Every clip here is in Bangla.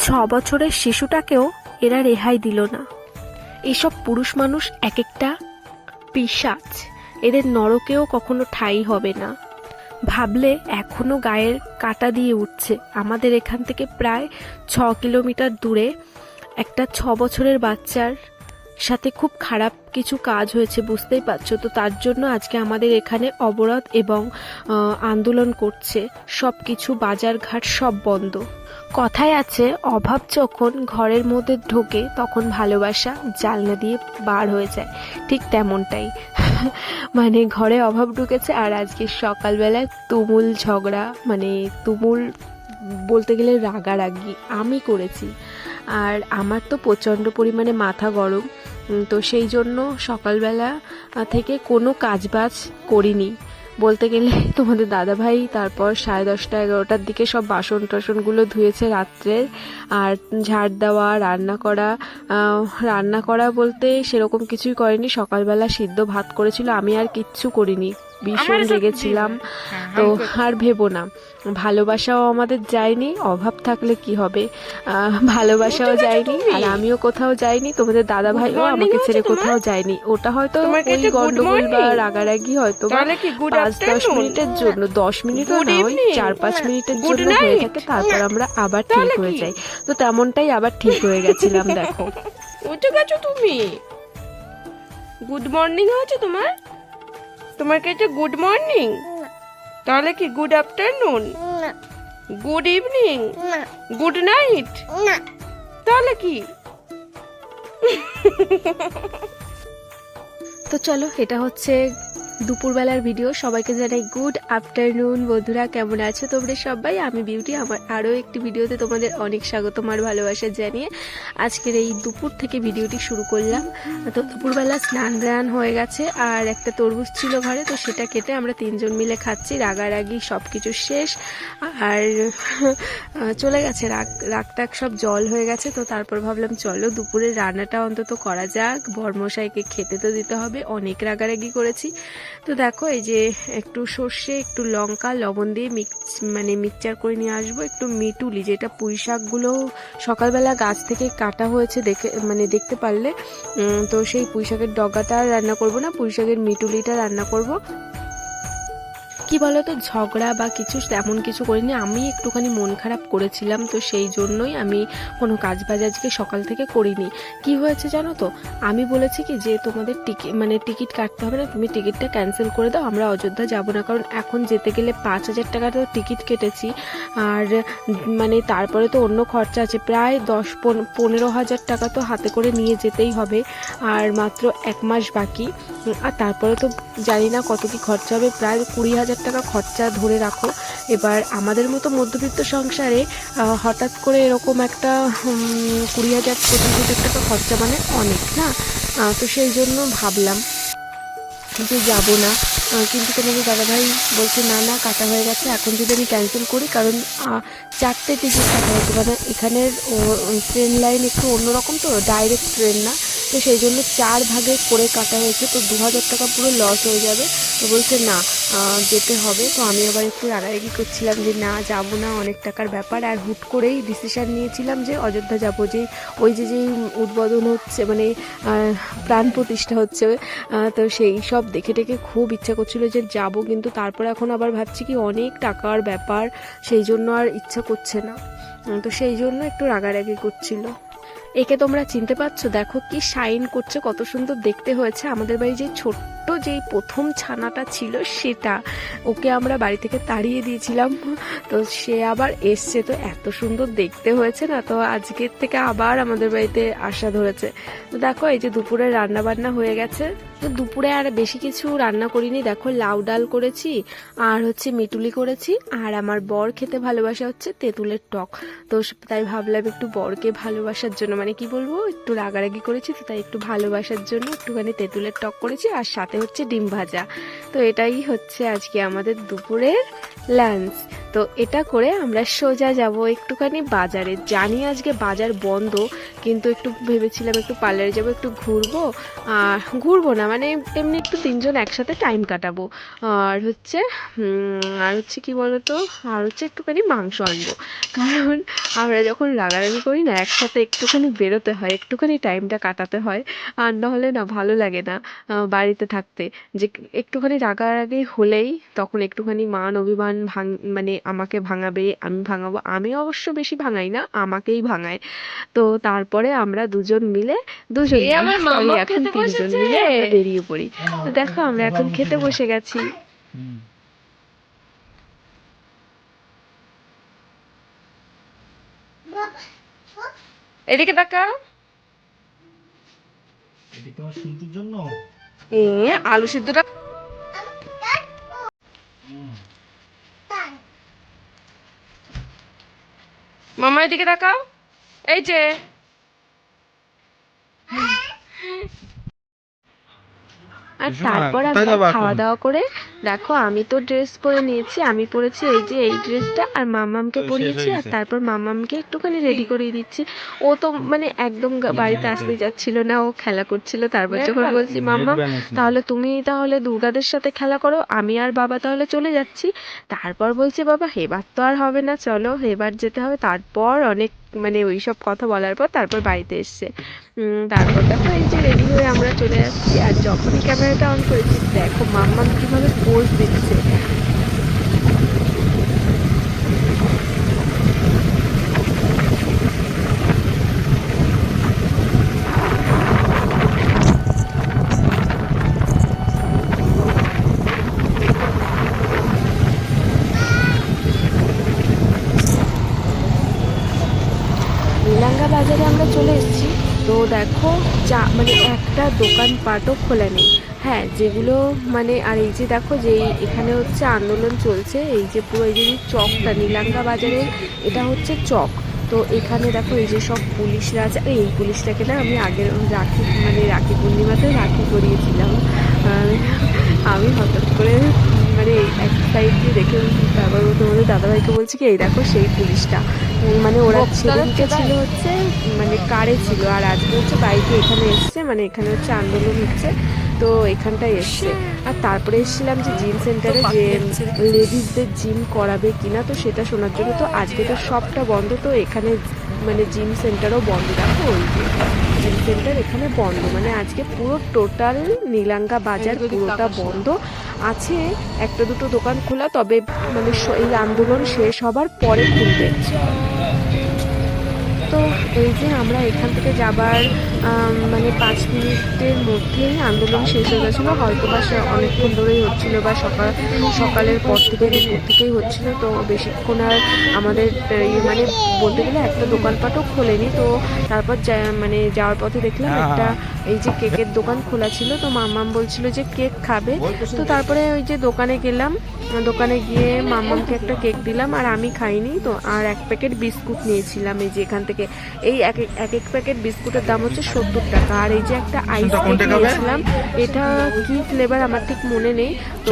6 বছরের শিশুটাকেও এরা রেহাই দিল না। এসব পুরুষ মানুষ এক একটা পিশাচ, এদের নরকেও কখনো ঠাঁই হবে না। ভাবলে এখনো গায়ের কাঁটা দিয়ে উঠছে। আমাদের এখান থেকে প্রায় 6 কিলোমিটার দূরে একটা 6 বছরের বাচ্চার সাথে খুব খারাপ কিছু কাজ হয়েছে, বুঝতেই পারছো তো। তার জন্য আজকে আমাদের এখানে অবরোধ এবং আন্দোলন করছে। সব কিছু বাজারঘাট সব বন্ধ। কথায় আছে, অভাব যখন ঘরের মধ্যে ঢোকে তখন ভালোবাসা জানলা দিয়ে বার হয়ে যায়। ঠিক তেমনটাই মানে ঘরে অভাব ঢুকেছে। আর আজকে সকালবেলায় তুমুল ঝগড়া, মানে তুমুল বলতে গেলে রাগারাগি আমি করেছি। আর আমার তো প্রচণ্ড পরিমাণে মাথা গরম, তো সেই জন্য সকালবেলা থেকে কোনো কাজবাজ করিনি বলতে গেলে। তোমাদের দাদাভাই তারপর 10:30-11টার দিকে সব বাসন টাসনগুলো ধুয়েছে রাত্রের। আর ঝাড় দেওয়া, রান্না করা বলতে সেরকম কিছুই করেনি। সকালবেলা সিদ্ধ ভাত করেছিল, আমি আর কিচ্ছু করিনি, ভীষণ রেগেছিলাম। তো আর ভেবো না, ভালোবাসাও আমাদের যায়নি। অভাব থাকলে কি হবে, ভালোবাসাও যায়নি, আর আমিও কোথাও যাইনি। তোমাদের দাদা ভাইও আমাকে ছেড়ে কোথাও যায়নি। ওটা হয়তো ওই গন্ডগোল বা রাগারাগি হয়তো 5-10 মিনিটের জন্য, 10 মিনিটও না, ওই 4-5 মিনিটের জন্য হয়ে থাকে, তারপর আমরা আবার ঠিক হয়ে যাই। তো তেমনটাই আবার ঠিক হয়ে গেছিলাম। দেখো উঠে গেছো তুমি, গুড মর্নিং হয়েছে তোমার? তোমার কাছে গুড মর্নিং, তাহলে কি good afternoon, good evening, good night, তাহলে কি? তো চলো, এটা হচ্ছে দুপুরবেলার ভিডিও। সবাইকে জানাই গুড আফটারনুন। বন্ধুরা কেমন আছো তোমরা সবাই? আমি বিউটি, আমার আরও একটি ভিডিওতে তোমাদের অনেক স্বাগতম আর ভালোবাসা জানিয়ে আজকের এই দুপুর থেকে ভিডিওটি শুরু করলাম। তো দুপুরবেলা স্নান হয়ে গেছে, আর একটা তরমুজ ছিল ঘরে, তো সেটা কেটে আমরা 3জন মিলে খাচ্ছি। রাগারাগি সব কিছু শেষ, আর চলে গেছে রাগটাগ সব জল হয়ে গেছে। তো তারপর ভাবলাম চলো দুপুরের রান্নাটা অন্তত করা যাক, বরমশাইকে খেতে তো দিতে হবে, অনেক রাগারাগি করেছি। তো দেখো, এই যে একটু সর্ষে, একটু লঙ্কা, লবণ দিয়ে মিক্সচার করে নিয়ে আসবো। একটু মিটুলি, যেটা পুঁই শাকগুলো সকালবেলা গাছ থেকে কাটা হয়েছে দেখতে পারলে, তো সেই পুঁই শাকের ডগাটা রান্না করব না, পুঁই শাকের মিটুলিটা রান্না করব। কি বলতো, ঝগড়া বা কিছু তেমন কিছু করিনি, আমি একটুখানি মন খারাপ করেছিলাম, তো সেই জন্যই আমি কোনো কাজবাজ আজকে সকাল থেকে করিনি। কি হয়েছে জানো তো, আমি বলেছি কি যে তোমাদের টিকিট কাটতে হবে না, তুমি টিকিটটা ক্যান্সেল করে দাও, আমরা অযোধ্যা যাব না। কারণ এখন যেতে গেলে 5,000 টাকা তো টিকিট কেটেছি, আর তারপরে তো অন্য খরচা আছে, প্রায় 10-15 হাজার টাকা তো হাতে করে নিয়ে যেতেই হবে। আর মাত্র 1 মাস বাকি, আর তারপরে তো জানি না কত কি খরচা হবে, প্রায় 20,000 টাকা খরচা ধরে রাখো। এবার আমাদের মতো মধ্যবিত্ত সংসারে হঠাৎ করে এরকম একটা 20,000-25,000 টাকা খরচা মানে অনেক না। তো সেই জন্য ভাবলাম যে যাব না, কিন্তু তোমাদের দাদাভাই বলছে না না, কাটা হয়ে গেছে, এখন যদি আমি ক্যান্সেল করি, কারণ 4টে টিকিট কাটা হয়েছে, মানে এখানের ট্রেন লাইন একটু অন্যরকম, তো ডাইরেক্ট ট্রেন না, তো সেই জন্য 4 ভাগে করে কাটা হয়েছে, তো 2,000 টাকা পুরো লস হয়ে যাবে। তো বলছে না, যেতে হবে। তো আমি আবার একটু রাগারাগি করছিলাম যে না, যাবো না, অনেক টাকার ব্যাপার। আর হুট করেই ডিসিশান নিয়েছিলাম যে অযোধ্যা যাবো, যে ওই যে উদ্বোধন হচ্ছে, প্রাণ প্রতিষ্ঠা হচ্ছে, তো সেই সব দেখে খুব ইচ্ছা করছিল যে যাব, কিন্তু তারপর এখন আবার ভাবছি কি অনেক টাকার ব্যাপার, সেই জন্য আর ইচ্ছা করছে না। তো সেই জন্য একটু রাগারাগি করছিল। একে তোমরা চিনতে পারছো? দেখো কি শাইন করছে, কত সুন্দর দেখতে হয়েছে। আমাদের বাড়ি যে ছোট্ট যেই প্রথম ছানাটা ছিল, সেটা ওকে আমরা বাড়ি থেকে তাড়িয়ে দিয়েছিলাম, তো সে আবার এসছে, তো এত সুন্দর দেখতে হয়েছে না, তো আজকের থেকে আবার আমাদের বাড়িতে আসা ধরেছে। তো দেখো, এই যে দুপুরে রান্না বান্না হয়ে গেছে। তো দুপুরে আর বেশি কিছু রান্না করিনি, দেখো লাউ ডাল করেছি, আর হচ্ছে মিটুলি করেছি, আর আমার বর খেতে ভালোবাসা হচ্ছে তেঁতুলের টক। তো তাই ভাবলাম একটু বরকে ভালোবাসার জন্য, কি বলবো, একটু রাগারাগি করেছি, তো তাই একটু ভালোবাসার জন্য একটুখানি তেঁতুলের টক করেছি, আর সাথে হচ্ছে ডিম ভাজা। তো এটাই হচ্ছে আজকে আমাদের দুপুরের লাঞ্চ। তো এটা করে আমরা সোজা যাব একটুখানি বাজারে। জানি আজকে বাজার বন্ধ, কিন্তু একটু ভেবেছিলাম একটু পার্লারে যাব, একটু ঘুরবো। আর ঘুরবো না মানে এমনি একটু তিনজন একসাথে টাইম কাটাবো। আর হচ্ছে কি বলতো, আর হচ্ছে একটুখানি মাংস আনবো। কারণ আমরা যখন রাগারাগি করি না, একসাথে একটুখানি বেরোতে হয়, একটুখানি টাইমটা কাটাতে হয়। আর নাহলে না ভালো লাগে না বাড়িতে থাকতে। যে একটুখানি রাগারাগি হলেই তখন একটুখানি মান অভিমান মানে আমাকে ভাঙাবে, আমি ভাঙাবো। আমি অবশ্য বেশি ভাঙাই না, আমাকেই ভাঙায়। তো তারপরে আমরা দুজন মিলে আমার sorry, মামা এখন খেতে তিনজন বসেছে। মিলে আমরা বেরিয়ে পড়ি। তো দেখো আমরা এখন খেতে বসে গেছি। এদিকে তাকাও। এটি তোমার শুনতুর জন্য। আলু সিদ্ধটা মামা এদিকে তাকাও। এই যে আর শোনা, তারপর কোথায় আমরা যাবো এখন? খাওয়া দাওয়া করে, দেখো আমি তো ড্রেস পরে নিয়েছি, আমি পরেছি এই যে এই ড্রেসটা, আর মামামকে তো শেষ পরিয়েছি। হয়ে আর গেছে। তারপর মামামকে একটুখানি রেডি করিয়ে দিচ্ছি। ও তো মানে একদম বাড়িতে আসতে যাচ্ছিল না, ও খেলা করছিল। তারপর যখন বলছি মাম্মাম তাহলে তুমি তাহলে দুর্গাদের সাথে খেলা করো, আমি আর বাবা তাহলে চলে যাচ্ছি। তারপর বলছে বাবা এবার তো আর হবে না, চলো এবার যেতে হবে। তারপর অনেক মানে ওইসব কথা বলার পর তারপর বাড়িতে এসছে। তারপর দেখো এই যে রেডি হয়ে আমরা চলে যাচ্ছি। আর যখনই ক্যামেরাটা অন করেছি, দেখো মাম্মাম কিভাবে পোজ দিচ্ছে। নীলাঙ্গা বাজারে আমরা চলে এসেছি। তো দেখো যা মানে একটা দোকানপাটও খোলা নেই। হ্যাঁ যেগুলো মানে, আর এই যে দেখো যে এখানে হচ্ছে আন্দোলন চলছে, এই যে পুরো এই যে চকটা নীলাঙ্গা বাজারের, এটা হচ্ছে চক। তো এখানে দেখো এই যে সব পুলিশরা আছে। আর এই পুলিশটাকে না আমি আগের রাখি পূর্ণিমাতে রাখি করিয়েছিলাম। আহ, আমি হঠাৎ করে মানে এক সাইড দিয়ে দেখে, তারপর তোমাদের দাদাভাইকে বলছি কি এই দেখো সেই পুলিশটা। মানে ওরা সেদিনকে ছিল হচ্ছে মানে কারে ছিল, আর আজকে হচ্ছে বাইকে এখানে এসছে, মানে এখানে হচ্ছে আন্দোলন হচ্ছে। তো এখানটায় এসছে। আর তারপরে এসেছিলাম যে জিম সেন্টারে, যে লেডিসদের জিম করাবে কিনা, তো সেটা শোনার জন্য। তো আজকে তো সবটা বন্ধ, তো এখানে মানে জিম সেন্টারও বন্ধ। দেখো ওই যে জিম সেন্টার এখানে বন্ধ, মানে আজকে পুরো টোটাল নীলাঙ্গা বাজার পুরোটা বন্ধ আছে। একটা দুটো দোকান খোলা, তবে মানে এই আন্দোলন শেষ হবার পরে খুলবে। তো এই যে আমরা এখান থেকে যাবার মানে 5 মিনিটের মধ্যেই আন্দোলন শেষ হয়ে গেছিলো। হয়তো বা সে অনেকক্ষণ ধরেই হচ্ছিলো, বা সকালের পর থেকে দুপুর থেকেই হচ্ছিলো। তো বেশিক্ষণ আর আমাদের মানে বলতে গেলে একটা দোকানপাটও খোলেনি। তো তারপর মানে যাওয়ার পথে দেখলাম একটা এই যে কেকের দোকান খোলা ছিল। তো মাম্মাম বলছিল যে কেক খাবে। তো তারপরে ওই যে দোকানে গেলাম, দোকানে গিয়ে মাম্মামকে একটা কেক দিলাম, আর আমি খাইনি। তো আর 1 প্যাকেট বিস্কুট নিয়েছিলাম এই যে এখান থেকে। এই এক এক প্যাকেট বিস্কুটের দাম হচ্ছে 70 টাকা। আর এই যে একটা আইস কেক নিয়েছিলাম, এটা কি ফ্লেভার আমার ঠিক মনে নেই। তো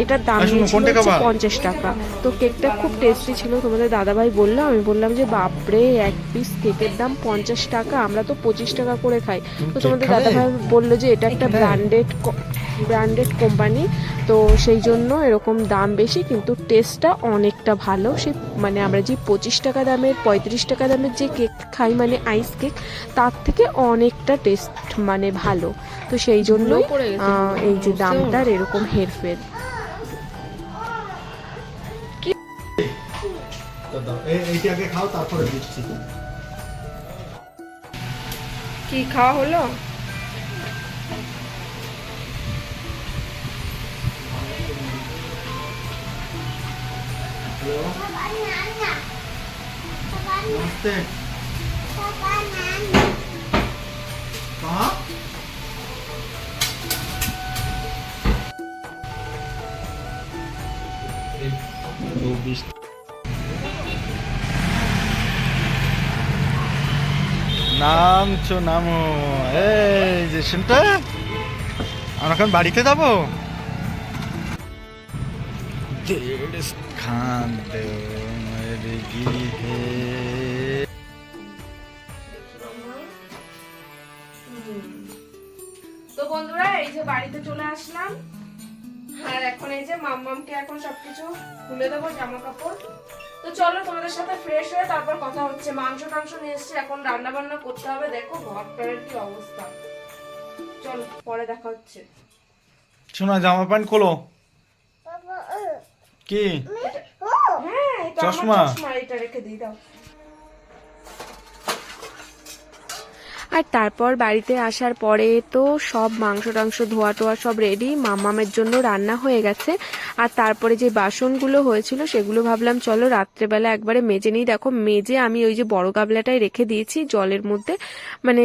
এটার দাম নিয়েছিল হচ্ছে 50 টাকা। তো কেকটা খুব টেস্টি ছিল। তোমাদের দাদাভাই বললো, আমি বললাম যে বাপরে 1 পিস কেকের দাম 50 টাকা, আমরা তো 25 টাকা করে খাই। তো তোমাদের দাদাভাই বললো যে এটা একটা ব্র্যান্ডেড কোম্পানি, তো সেই জন্য এরকম দাম বেশি, কিন্তু টেস্টটা অনেকটা ভালো। সে মানে আমরা যে 25 টাকা দামের 35 টাকা দামের যে কেক খাই মানে আইস কেক, তার থেকে অনেকটা টেস্ট মানে ভালো। তো সেই জন্যই এই যে দামটার এরকম হেরফের। এইটাকে খাও, তারপরে দিচ্ছি। কি খাওয়া হলো? नमस्ते। कहाँ? নামছো নামো। এই যে শুনটা, আমরা এখন বাড়িতে যাবো। खान दो मेरी गी है। তো বন্ধুরা এই যে বাড়িতে চলে আসলাম, আর এখন এই যে মাম্মামকে এখন সবকিছু খুলে দেবো, জামা কাপড়। তো চলো তোমাদের সাথে ফ্রেশ হয়ে তারপর কথা হচ্ছে। মাংস টাংস নিয়ে এসেছি, এখন রান্না বান্না করতে হবে। দেখো ঘরটার কি অবস্থা, চলো পরে দেখা হচ্ছে। শোনা জামা প্যান্ট খোলো। কি হ্যাঁ এটা আমার চশমা? চশমা, এটা রেখে দিই, দাও। আর তারপর বাড়িতে আসার পরে তো সব মাংস টাংস ধোয়া টোয়া সব রেডি, মামামের জন্য রান্না হয়ে গেছে। আর তারপরে যে বাসনগুলো হয়েছিল সেগুলো ভাবলাম চলো রাত্রেবেলা একবারে মেজে নিই। দেখো মেজে আমি ওই যে বড় গাবলাটাই রেখে দিয়েছি জলের মধ্যে, মানে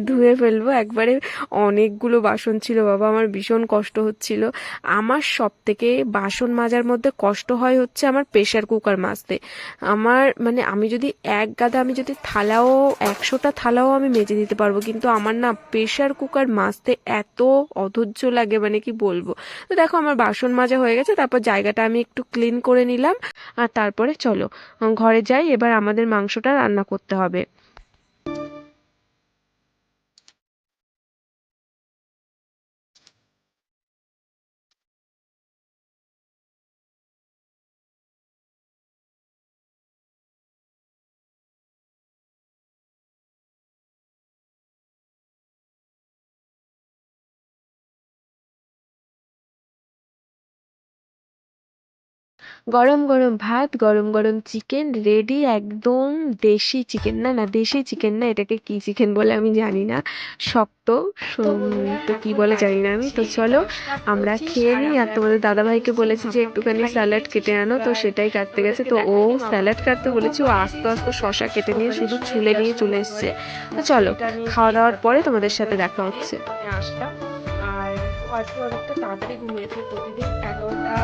ধুয়ে ফেলবো একবারে। অনেকগুলো বাসন ছিল বাবা, আমার ভীষণ কষ্ট হচ্ছিল। আমার সব থেকে বাসন মাজার মধ্যে কষ্ট হয় হচ্ছে আমার প্রেশার কুকার মাজতে। আমার মানে আমি যদি এক গাদা, আমি যদি থালাও 100টা থালাও আমি মেজে দিতে পারবো, কিন্তু আমার না প্রেশার কুকার মাজতে এত অধৈর্য লাগে, মানে কি বলবো। তো দেখো আমার বাসন মাজা হয়ে গেছে, তারপর জায়গাটা আমি একটু ক্লিন করে নিলাম। আর তারপরে চলো ঘরে যাই, এবার আমাদের মাংসটা রান্না করতে হবে। গরম গরম ভাত, গরম গরম চিকেন রেডি, একদম দেশি চিকেন। না না দেশি চিকেন না, এটাকে কি চিকেন বলে আমি জানি না, শক্ত তো কি বলে জানি না আমি। তো চলো আমরা খেয়ে নিই। আর তোমাদের দাদাভাইকে বলেছি যে একটুখানি স্যালাড কেটে আনো, তো সেটাই কাটতে গেছে। তো ও স্যালাড কাটতে বলেছি, ও আস্তে আস্তে শশা কেটে নিয়ে শুধু ছুলে নিয়ে চলে এসছে। তো চলো খাওয়া দাওয়ার পরে তোমাদের সাথে দেখা হচ্ছে। আসলাম, আর আজকে অনেকটা তাড়াতাড়ি ঘুমিয়েছে, প্রতিদিন 11টা।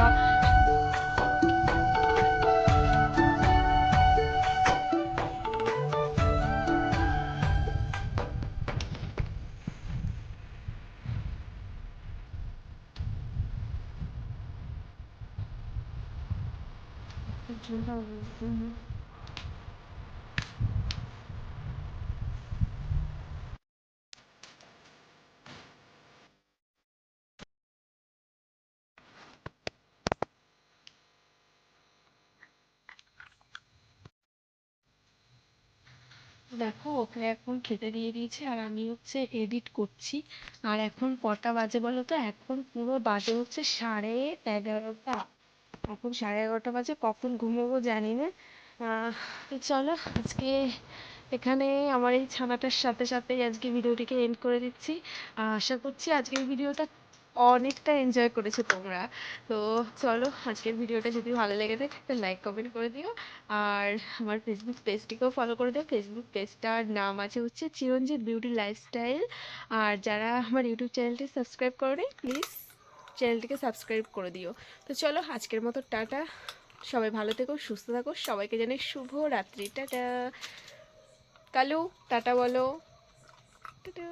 দেখো ওকে এখন খেতে দিয়ে দিয়েছি, আর আমি হচ্ছে এডিট করছি। আর এখন কটা বাজে বলো তো? এখন পুরো বাজে হচ্ছে 11:30। এখন 11:30 বাজে, কখন ঘুমোবো জানি না। তো চলো আজকে এখানে আমার এই ছানাটার সাথে সাথে আজকে ভিডিওটিকে এন্ড করে দিচ্ছি। আশা করছি আজকের ভিডিওটা অনেকটা এনজয় করেছো তোমরা। তো চলো আজকের ভিডিওটা যদি ভালো লেগে থাকে একটা লাইক কমেন্ট করে দিও। আর আমার ফেসবুক পেজটিকেও ফলো করে দিও। ফেসবুক পেজটার নাম আছে হচ্ছে চিরঞ্জিত বিউটি লাইফস্টাইল। আর যারা আমার ইউটিউব চ্যানেলটি সাবস্ক্রাইব করে প্লিজ চ্যানেলটিকে সাবস্ক্রাইব করে দিও। তো চলো আজকের মতো টাটা, সবাই ভালো থেকো, সুস্থ থাকো, সবাইকে জানাই শুভ রাত্রি। টাটা। কালু টাটা বলো। টাটা।